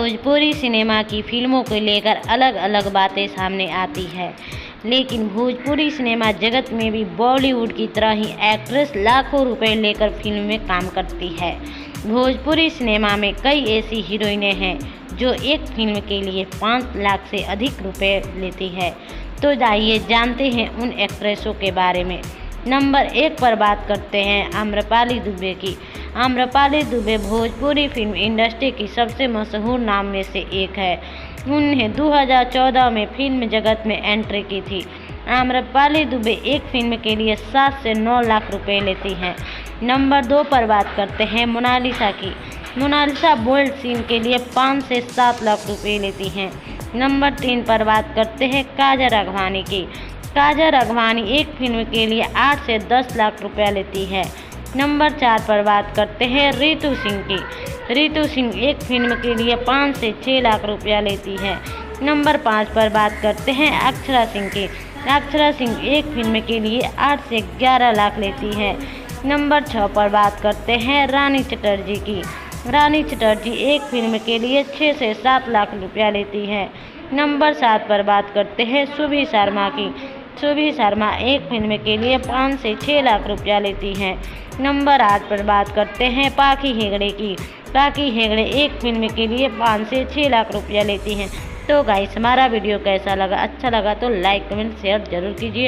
Bhojpuri cinema की फिल्मों को लेकर अलग अलग बातें सामने आती है, लेकिन भोजपुरी सिनेमा जगत में भी बॉलीवुड की तरह ही एक्ट्रेस लाखों रुपए लेकर फिल्म में काम करती है। भोजपुरी सिनेमा में कई ऐसी हीरोइनें हैं जो एक फिल्म के लिए 5 लाख से अधिक रुपए लेती है। तो आइए जानते हैं उन एक्ट्रेसों के बारे में। नंबर 1 पर बात करते हैं आम्रपाली दुबे की। आम्रपाली दुबे भोजपुरी फिल्म इंडस्ट्री की सबसे मशहूर नाम में से एक है। उन्हें 2014 में फिल्म जगत में एंट्री की थी। आम्रपाली दुबे एक फिल्म के लिए 7 से 9 लाख रुपए लेती हैं। नंबर 2 पर बात करते हैं मोनालिसा की। मोनालिसा बोल्ड सीन के लिए 5 से 7 लाख रुपए लेती हैं। नंबर 3 पर बात करते हैं काजल राघवानी की। काजल राघवानी एक फिल्म के लिए 8 से 10 लाख रुपया लेती है। नंबर 4 पर बात करते हैं रितु सिंह की। रितु सिंह एक फिल्म के लिए 5 से 6 लाख रुपया लेती है। नंबर 5 पर बात करते हैं अक्षरा सिंह की। अक्षरा सिंह एक फिल्म के लिए 8 से 11 लाख लेती है। नंबर 6 पर बात करते हैं रानी चटर्जी की। रानी चटर्जी एक फिल्म के लिए 6 से 7 लाख रुपया लेती है। नंबर 7 पर बात करते हैं सुभी शर्मा की। सुभी शर्मा एक फिल्म के लिए 5 से 6 लाख रुपया लेती हैं। नंबर 8 पर बात करते हैं पाखी हेगड़े की। पाखी हेगड़े एक फिल्म के लिए 5 से 6 लाख रुपया लेती हैं। तो गाइस, हमारा वीडियो कैसा लगा? अच्छा लगा तो लाइक कमेंट शेयर जरूर कीजिए।